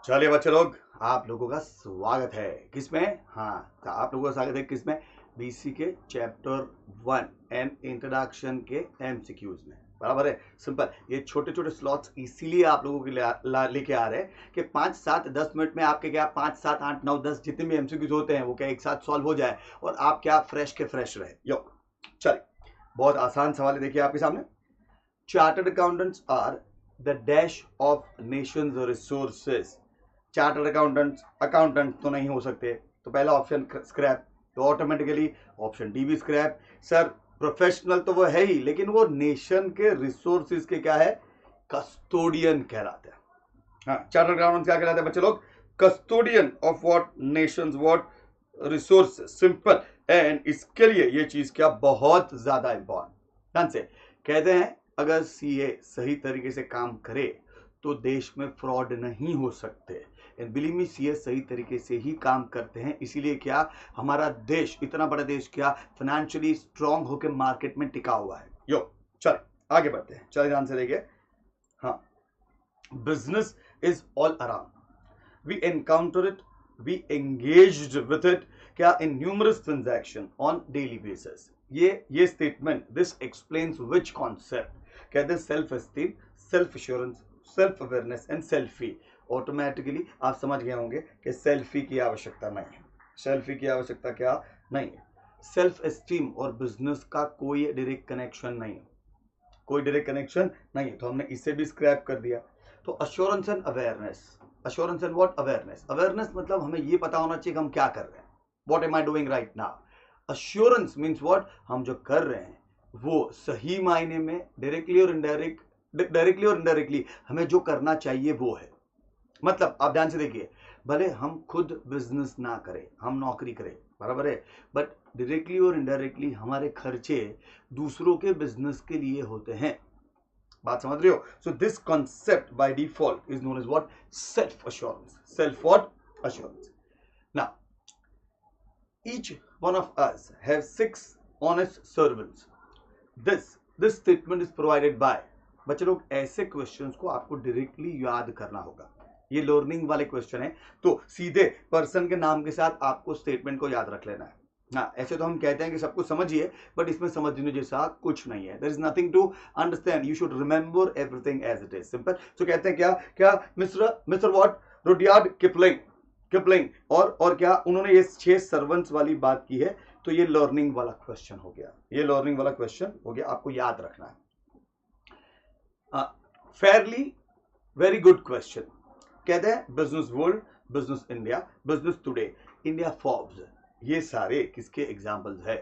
चलिए बच्चे लोग, आप लोगों का स्वागत है किसमें। हाँ, तो आप लोगों का स्वागत है किसमें? बीसी के चैप्टर 1 एंड इंट्रोडक्शन के एमसीक्यूज में। बराबर है। सिंपल। ये छोटे छोटे स्लॉट्स इसीलिए आप लोगों के लिए लेके आ रहे हैं कि 5 7 10 मिनट में आपके क्या 5 7 8 9 10 जितने भी एमसीक्यूज होते हैं वो क्या एक साथ सॉल्व हो जाए और आप क्या फ्रेश के फ्रेश रहे। यो, चलिए, बहुत आसान सवाल है, देखिए आपके सामने। Chartered accountants are the dash of nations resources. Chartered accountant तो नहीं हो सकते, तो पहला ऑप्शन स्क्रैप, तो ऑटोमेटिकली ऑप्शन डी भी स्क्रैप। सर प्रोफेशनल तो वो है ही, लेकिन वो नेशन के रिसोर्सेज के क्या है, कस्टोडियन कहलाते हैं। हाँ, चार्टर्ड अकाउंटेंट क्या कहलाते हैं बच्चे लोग? Custodian of what Nations what resources. Simple. And इसके लिए ये चीज क्या बहुत ज्यादा इंपॉर्टेंट। ध्यान से कहते हैं, अगर सीए सही तरीके से काम करे तो देश में फ्रॉड नहीं हो सकते। एंड बिलीव मी, सीए सही तरीके से ही काम करते हैं, इसीलिए क्या हमारा देश, इतना बड़ा देश क्या फाइनेंशियली स्ट्रांग होकर मार्केट में टिका हुआ है। यो, चल आगे बढ़ते हैं, चलिए ध्यान से देखिए। हाँ, business is all around. We encounter it, we engaged with it क्या in numerous transaction on daily basis. ये statement, this explains which concept? कहते हैं self esteem, self assurance, self awareness and selfie. Automatically आप समझ गए होंगे कि selfie की आवश्यकता नहीं है। सेल्फी की आवश्यकता क्या नहीं है। सेल्फ एस्टीम और बिजनेस का कोई डायरेक्ट कनेक्शन नहीं है, कोई डायरेक्ट कनेक्शन नहीं है, तो हमने इसे भी स्क्रैप कर दिया। तो assurance and awareness, assurance and what? Awareness. Awareness मतलब हमें ये पता होना चाहिए कि हम क्या कर रहे हैं, what am I doing right now. Assurance means what, हम जो कर रहे हैं वो सही मायने में डायरेक्टली और इनडायरेक्टली हमें जो करना चाहिए वो है। मतलब आप ध्यान से देखिए, भले हम खुद बिजनेस ना करें, हम नौकरी करें, बराबर है, बट डायरेक्टली और इनडायरेक्टली हमारे खर्चे दूसरों के बिजनेस के लिए होते हैं। बात समझ रहे हो? So this concept by default is known as what? Self assurance. Self what? Assurance. Now each one of us have 6 honest servants. This statement is provided by. बच्चे लोग, ऐसे क्वेश्चंस को आपको डायरेक्टली याद करना होगा। ये लर्निंग वाले क्वेश्चन है, तो सीधे पर्सन के नाम के साथ आपको स्टेटमेंट को याद रख लेना है। हाँ, ऐसे तो हम कहते हैं कि सब कुछ समझिए, बट इसमें समझने जैसा कुछ नहीं है। There is nothing to understand, you should remember everything as it is. Simple. तो कहते हैं क्या क्या mister what? Rudyard Kipling. Kipling और क्या उन्होंने ये 6 सर्वेंट्स वाली बात की है, तो ये लर्निंग वाला क्वेश्चन हो गया। ये लर्निंग वाला क्वेश्चन हो गया, आपको याद रखना है। Fairly very good question. कहते हैं business world, business India, business today, India Forbes, ये सारे किसके एग्जाम्पल्स है?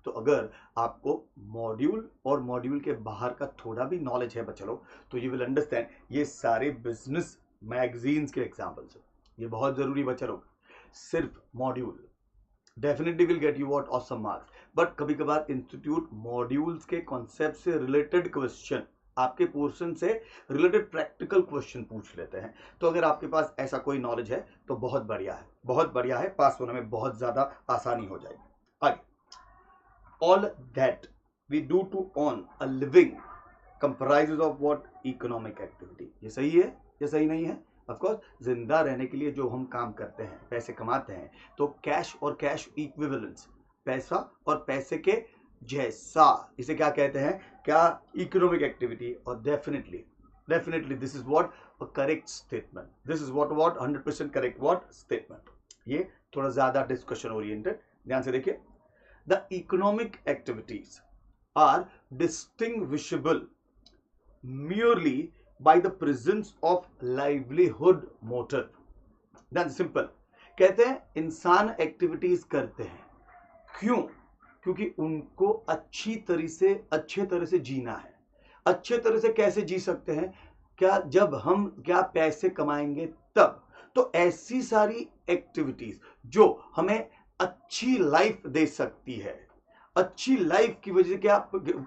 तो अगर आपको मॉड्यूल और मॉड्यूल के बाहर का थोड़ा भी नॉलेज है बच्चा लोग, तो यू विल अंडरस्टैंड ये सारे बिजनेस मैगजीन्स के एग्जाम्पल्स है। ये बहुत जरूरी बच्चा लोग। सिर्फ module definitely will get you what? Awesome marks. But कभी कभार इंस्टीट्यूट मॉड्यूल्स के कॉन्सेप्ट से रिलेटेड क्वेश्चन, आपके पोर्शन से रिलेटेड प्रैक्टिकल क्वेश्चन पूछ लेते हैं। तो अगर आपके पास ऐसा कोई नॉलेज है तो बहुत बढ़िया है, बहुत बढ़िया है, पास होने में बहुत ज्यादा आसानी हो जाएगी। आगे, all that we do to earn a living comprises of what? Economic activity. ये सही है या सही नहीं है? ऑफकोर्स, जिंदा रहने के लिए जो हम काम करते हैं, पैसे कमाते हैं, तो कैश और कैश इक्विवेलेंस, पैसा और पैसे के जैसा, इसे क्या कहते हैं? क्या? Economic activity. और definitely this is what? A correct statement. This is what 100% correct what statement. ये थोड़ा ज्यादा डिस्कशन ओरिएंटेड, ध्यान से देखिए। The economic activities are distinguishable merely by the presence of livelihood motive. That's simple. कहते हैं इंसान एक्टिविटीज करते हैं, क्यों? क्योंकि उनको अच्छे तरह से जीना है। अच्छे तरह से कैसे जी सकते हैं? क्या जब हम क्या पैसे कमाएंगे तब। तो ऐसी सारी एक्टिविटीज जो हमें अच्छी लाइफ दे सकती है। अच्छी लाइफ की वजह से क्या,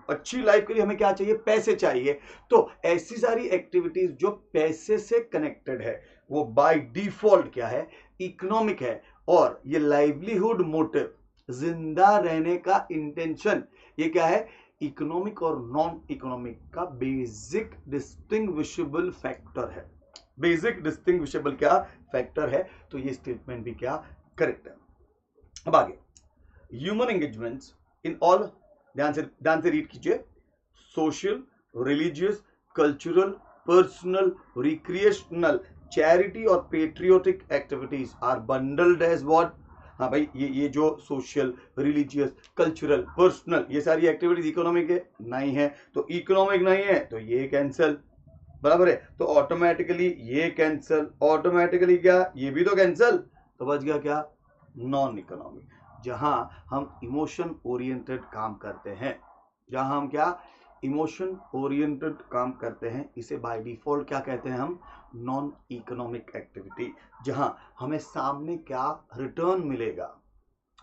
अच्छी लाइफ के लिए हमें क्या चाहिए? पैसे चाहिए। तो ऐसी सारी एक्टिविटीज जो पैसे से कनेक्टेड है वो बाय डिफॉल्ट क्या है? इकोनॉमिक है। और ये लाइवलीहुड मोटिव, जिंदा रहने का इंटेंशन, ये क्या है? इकोनॉमिक और नॉन इकोनॉमिक का बेसिक डिस्टिंग्विशेबल फैक्टर है। बेसिक डिस्टिंग्विशेबल क्या फैक्टर है, तो ये स्टेटमेंट भी क्या करेक्ट है। अब आगे, ह्यूमन एंगेजमेंट्स इन ऑल, ध्यान से रीड कीजिए, social, religious, cultural, personal, recreational, charity और patriotic activities are bundled as what. हाँ भाई, ये जो सोशल, रिलीजियस, कल्चरल, पर्सनल, ये सारी एक्टिविटीज इकोनॉमिक है नहीं है, तो इकोनॉमिक नहीं है तो ये कैंसल, बराबर है, तो ऑटोमेटिकली ये कैंसल, ऑटोमेटिकली क्या ये भी तो कैंसल, तो बच गया क्या नॉन इकोनॉमिक। जहां हम इमोशन ओरिएंटेड काम करते हैं, जहां हम क्या इमोशन ओरिएंटेड काम करते हैं, इसे बाय डिफॉल्ट क्या कहते हैं हम, नॉन इकोनॉमिक एक्टिविटी। जहां हमें सामने क्या रिटर्न मिलेगा,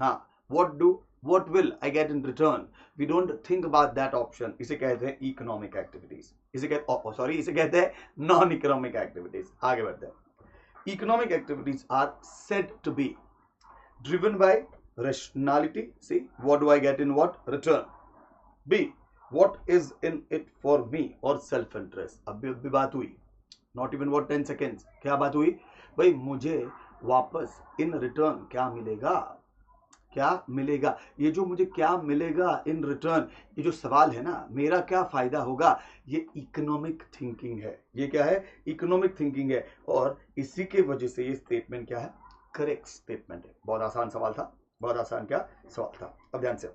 हाँ what will I get in return, we don't think about that option, इसे कहते हैं इकोनॉमिक एक्टिविटीज, इसे कहते हैं नॉन इकोनॉमिक एक्टिविटीज। आगे बढ़ते हैं, economic activities are said to be driven by rationality, see what do I get in what return, b what is in it for me और self interest। अभी बात हुई, not even what 10 seconds, क्या बात हुई भाई, मुझे वापस इन रिटर्न क्या मिलेगा, क्या मिलेगा, ये जो मुझे क्या मिलेगा इन रिटर्न, ये जो सवाल है ना, मेरा क्या फायदा होगा, ये इकोनॉमिक थिंकिंग है, ये क्या है इकोनॉमिक थिंकिंग है, और इसी के वजह से ये स्टेटमेंट क्या है करेक्ट स्टेटमेंट है। बहुत आसान सवाल था, बहुत आसान क्या सवाल था। अब ध्यान से,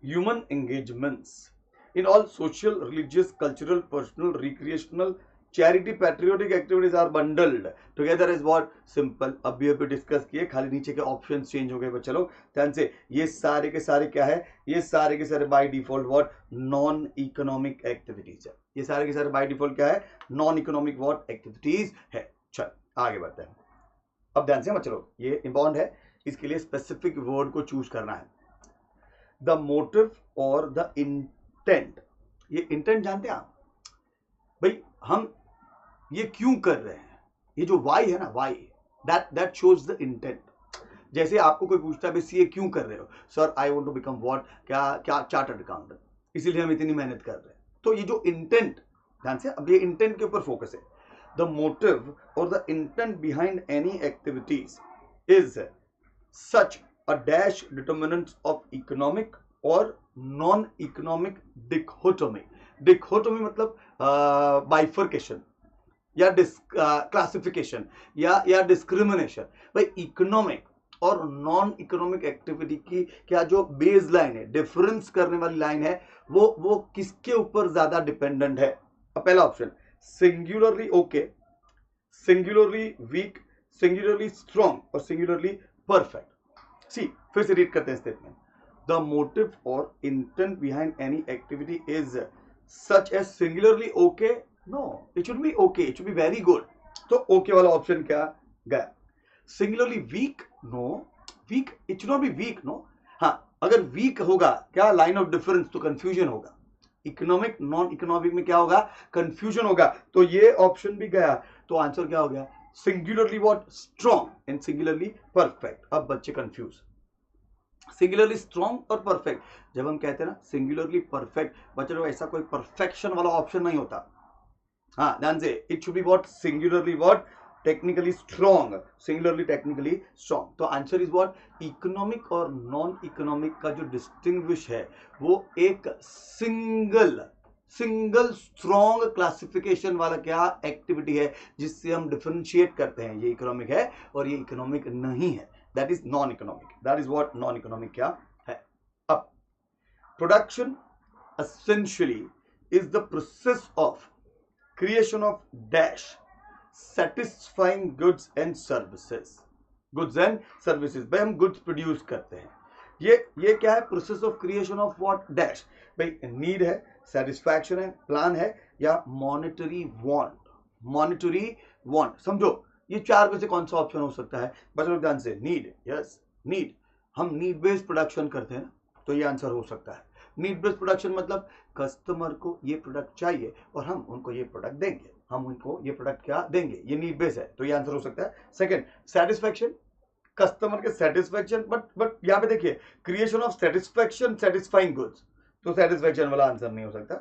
human engagements in all social, religious, cultural, personal, recreational, charity, patriotic activities are bundled together is what simple. अभी डिस्कस किए, खाली नीचे के ऑप्शन चेंज हो गए, बच्चे लोग ध्यान से, ये सारे के सारे क्या है, ये सारे के सारे by default what non economic activities है, ये सारे के सारे बाय डिफॉल्ट क्या है नॉन इकोनॉमिक व्हाट एक्टिविटीज है। चल आगे बढ़ते हैं, अब ध्यान से मत चलो, ये इंपॉर्टेंट है, इसके लिए स्पेसिफिक वर्ड को चूज करना है। द मोटिव और द इंटेंट, ये इंटेंट जानते हैं आप भाई, हम ये क्यों कर रहे हैं, ये जो वाई है ना, why that shows the intent. जैसे आपको कोई पूछता है भाई सीए क्यों कर रहे हो, sir I want to become what, क्या चार्टर्ड अकाउंटेंट, इसीलिए हम इतनी मेहनत कर रहे हैं। तो ये जो इंटेंट, ध्यान से, अब ये इंटेंट के ऊपर फोकस है। द मोटिव और the intent behind any activities is such a dash determinants of economic और non economic dichotomy। dichotomy मतलब bifurcation या क्लासिफिकेशन या डिस्क्रिमिनेशन। भाई इकोनॉमिक और नॉन इकोनॉमिक एक्टिविटी की क्या जो बेस लाइन है, डिफरेंस करने वाली लाइन है, वो किसके ऊपर ज्यादा डिपेंडेंट है। अब पहला option, singularly okay, singularly weak, singularly strong और सिंगुलरली परफेक्ट। सी फिर से रीड करते हैं स्टेटमेंट, द मोटिव और intent behind any activity is such as singularly okay, no it should be okay, it should be very good, तो okay वाला option क्या गया। Singularly weak, no weak, it should not be weak, no, हाँ अगर weak होगा क्या line of difference तो confusion होगा, इकोनॉमिक नॉन इकोनॉमिक में क्या होगा कंफ्यूजन होगा, तो ये ऑप्शन भी गया, तो आंसर क्या हो गया singularly what strong and singularly perfect. अब बच्चे कंफ्यूज, सिंगुलरली स्ट्रॉन्ग और परफेक्ट, जब हम कहते हैं ना सिंगुलरली परफेक्ट, बच्चे लोग ऐसा कोई परफेक्शन वाला ऑप्शन नहीं होता, हाँ ध्यान से, it should be what singularly what technically strong, singularly technically strong. तो आंसर इज व्हाट इकोनॉमिक और नॉन इकोनॉमिक का जो डिस्टिंग्विश है वो एक सिंगल स्ट्रॉन्ग क्लासिफिकेशन वाला क्या एक्टिविटी है, जिससे हम डिफरेंशिएट करते हैं ये इकोनॉमिक है और ये इकोनॉमिक नहीं है, that is non economic, that is what non economic क्या है। अब production essentially is the process of creation of dash satisfying goods and services, goods and services, भाई हम goods प्रोड्यूस करते हैं, ये क्या है process of creation of what dash, भाई नीड है, सेटिस्फैक्शन है, प्लान है या मॉनेटरी वांट, समझो ये चार में से कौन सा ऑप्शन हो सकता है बच्चों ध्यान से, नीड, यस नीड, हम नीड बेस्ड प्रोडक्शन करते हैं तो ये आंसर हो सकता है। नीड बेस्ड प्रोडक्शन मतलब कस्टमर को ये प्रोडक्ट चाहिए और हम उनको ये प्रोडक्ट देंगे, हम उनको ये प्रोडक्ट क्या देंगे, ये नीड बेस है, तो ये आंसर हो सकता है। सेकंड, सेटिस्फैक्शन, कस्टमर के सेटिस्फैक्शन, बट यहाँ पे देखिए creation of satisfaction satisfying goods, तो सेटिस्फैक्शन वाला आंसर नहीं हो सकता।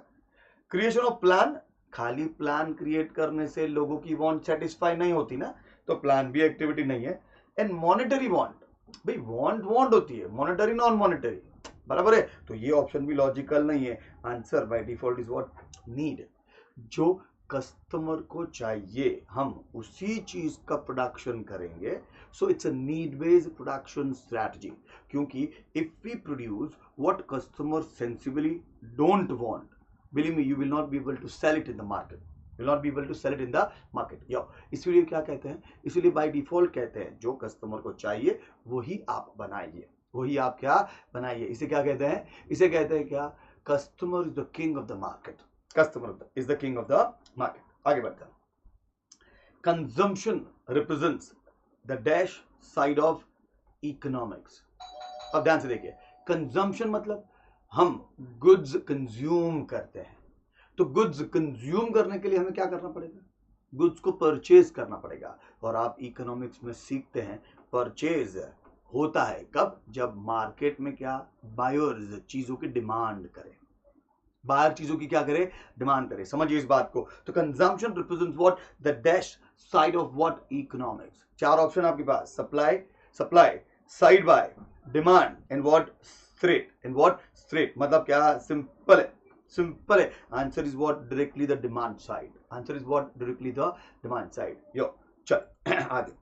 क्रिएशन ऑफ प्लान खाली प्लान क्रिएट करने से लोगों की वांट सेटिस्फाई नहीं होती ना, तो प्लान भी एक्टिविटी नहीं है। एंड मॉनेटरी वांट, भाई वांट वांट होती है, मॉनेटरी नॉन मॉनेटरी, बराबर है। तो ये ऑप्शन भी लॉजिकल नहीं है। Answer by default is what, need. जो कस्टमर को चाहिए हम उसी चीज का प्रोडक्शन करेंगे, so it's a need based production strategy. क्योंकि if we produce what customer sensibly don't want, believe me, you will not be able to sell it in the market, will not be able to sell it in the market. Yo, इसलिए क्या कहते हैं, इसलिए by default कहते हैं जो customer को चाहिए वही आप बनाइए, वही आप क्या बनाइए। इसे क्या कहते हैं, इसे कहते हैं क्या, customer is the king of the market, customer is the king of the market. आगे बढ़ते हैं। Consumption represents the dash side of economics. अब ध्यान से देखिए, कंजम्पशन मतलब हम गुड्स कंज्यूम करते हैं, तो गुड्स कंज्यूम करने के लिए हमें क्या करना पड़ेगा, गुड्स को परचेज करना पड़ेगा। और आप इकोनॉमिक्स में सीखते हैं परचेज होता है कब, जब मार्केट में क्या, बायर्स चीजों की डिमांड करें, बाहर चीजों की क्या करे, डिमांड करे। समझिए इस बात को। तो consumption represents what, the dash side of what, economics. चार ऑप्शन आपके पास, supply, supply side by, demand and what, straight, and what straight. मतलब क्या, सिंपल है, सिंपल है। Answer is what, directly the demand side. Answer is what, directly the demand side. Yo चल आगे।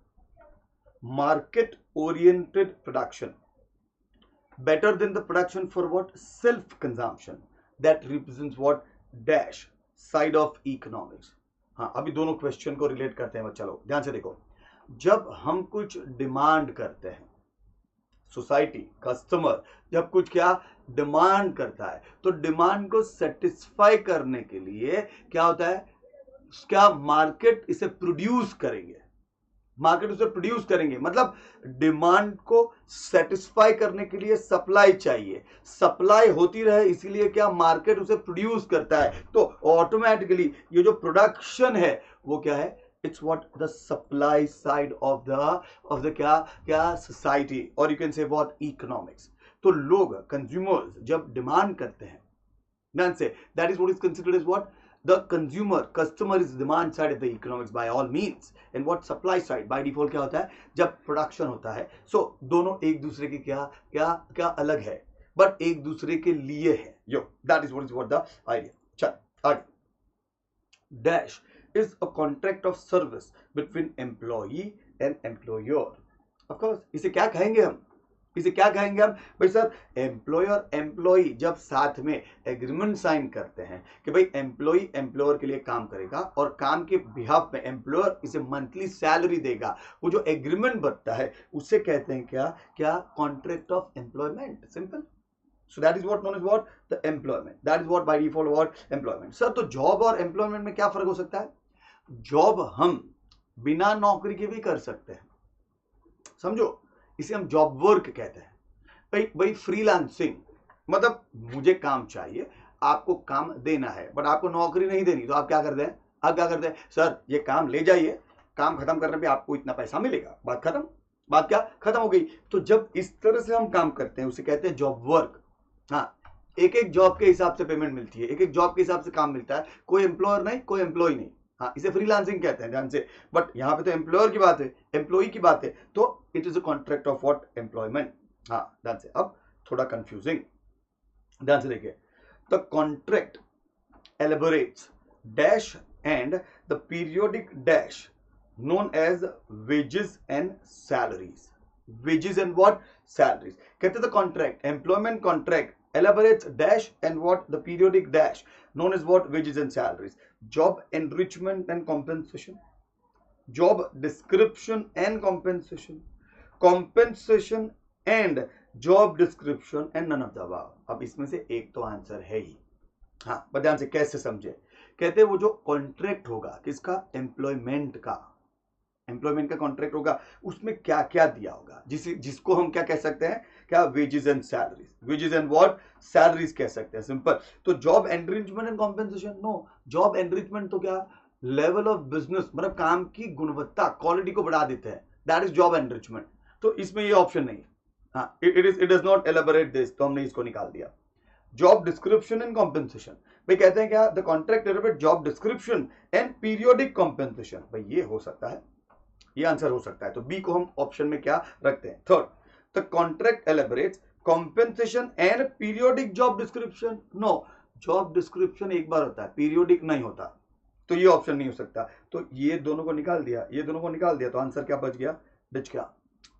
Market oriented production better than the production for what, self consumption, that represents what, dash side of economics. हाँ, अभी दोनों question को relate करते हैं बच्चा लोग, ध्यान से देखो। जब हम कुछ डिमांड करते हैं, सोसाइटी, कस्टमर जब कुछ क्या डिमांड करता है, तो डिमांड को सेटिस्फाई करने के लिए क्या होता है, क्या मार्केट इसे प्रोड्यूस करेंगे, मार्केट उसे प्रोड्यूस करेंगे। मतलब डिमांड को सेटिस्फाई करने के लिए सप्लाई चाहिए, सप्लाई होती रहे इसीलिए क्या, मार्केट उसे प्रोड्यूस करता है। तो ऑटोमेटिकली ये जो प्रोडक्शन है वो क्या है, it's what, the supply side of the क्या सोसाइटी, और you can say what, economics. तो लोग, कंज्यूमर्स जब डिमांड करते हैं, ध्यान से, that is what is considered as what, the consumer, customer is demand side of the economics by all means, and what supply side by default क्या होता है, जब प्रोडक्शन होता है। सो दोनों एक दूसरे के क्या क्या क्या अलग है, बट एक दूसरे के लिए है। Yo, that is what the idea. चल आगे। Dash is a contract of service between employee and employer. Of course इसे क्या कहेंगे हम, इसे क्या कहेंगे हम, भाई सर, एम्प्लॉय और एम्प्लॉई जब साथ में एग्रीमेंट साइन करते हैं कि भाई एम्प्लॉय एम्प्लॉयर के लिए काम करेगा और काम के बिहाफ में एम्प्लॉयर इसे मंथली सैलरी देगा, वो जो एग्रीमेंट बनता है उसे कहते हैं क्या क्या, contract of employment. Simple. So that is what known as what, the employment. That is what by default what, employment. Sir तो जॉब और एम्प्लॉयमेंट में क्या फर्क हो सकता है, जॉब हम बिना नौकरी के भी कर सकते हैं, समझो, इसे हम जॉब वर्क कहते हैं। भाई भाई फ्रीलांसिंग मतलब मुझे काम चाहिए, आपको काम देना है, बट आपको नौकरी नहीं देनी, तो आप क्या करते हैं, आप क्या करते हैं, सर ये काम ले जाइए, काम खत्म करने पे आपको इतना पैसा मिलेगा, बात खत्म, बात क्या खत्म हो गई। तो जब इस तरह से हम काम करते हैं उसे कहते हैं जॉब वर्क। हाँ, एक एक जॉब के हिसाब से पेमेंट मिलती है, एक एक जॉब के हिसाब से काम मिलता है, कोई एम्प्लॉयर नहीं, कोई एम्प्लॉय नहीं। हाँ, इसे फ्रीलांसिंग कहते हैं, ध्यान से। बट यहाँ पे तो एम्प्लॉयर की बात है, एम्प्लॉय की बात है, तो it is a contract of what, employment. हाँ, ध्यान से। अब थोड़ा कंफ्यूजिंग, ध्यान से देखिए। The contract elaborates dash and the periodic dash known as wages and salaries, wages and what, salaries। कहते the contract, employment contract elaborates dash and what, the periodic dash known as what, wages and salaries। job enrichment and compensation, job description and compensation, compensation and job description and none of the above। अब इसमें से एक तो answer है ही। हाँ, पर ध्यान से कैसे समझे, कहते वो जो कॉन्ट्रैक्ट होगा किसका, एम्प्लॉयमेंट का, एम्प्लॉयमेंट का कॉन्ट्रैक्ट होगा, उसमें क्या क्या दिया होगा, जिसको हम क्या कह सकते हैं, क्या, wages and salaries, wages and what, salaries कह सकते हैं, सिंपल। तो job enrichment and compensation, no, job enrichment तो क्या, लेवल ऑफ बिजनेस, मतलब काम की गुणवत्ता, क्वालिटी को बढ़ा देते हैं, दैट इज जॉब एनरिचमेंट। तो इसमें ये ऑप्शन नहीं है। हाँ, it does not elaborate this, तो हमने इसको निकाल दिया। Job description and compensation. भाई कहते हैं क्या, the contract elaborate job description and periodic compensation. भाई ये हो सकता है, ये आंसर हो सकता है। तो बी को हम ऑप्शन में क्या रखते हैं? Third, the contract elaborates compensation and periodic job description. No, job description एक बार होता है, पीरियोडिक नहीं होता, तो ये ऑप्शन नहीं हो सकता। तो ये दोनों को निकाल दिया, ये दोनों को निकाल दिया, तो आंसर क्या बच गया? बच गया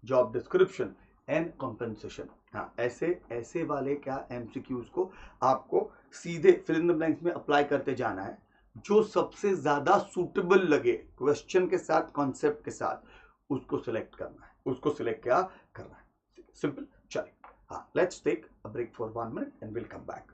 जॉब डिस्क्रिप्शन एंड कॉम्पेंसेशन। हाँ, ऐसे वाले क्या एमसीक्यूज को आपको सीधे फिल इन द ब्लैंक्स में अप्लाई करते जाना है, जो सबसे ज्यादा सूटेबल लगे क्वेश्चन के साथ, कॉन्सेप्ट के साथ, उसको सिलेक्ट करना है, उसको सिलेक्ट क्या करना है। सिंपल। चलिए, हाँ, let's take a break for 1 minute and will come back.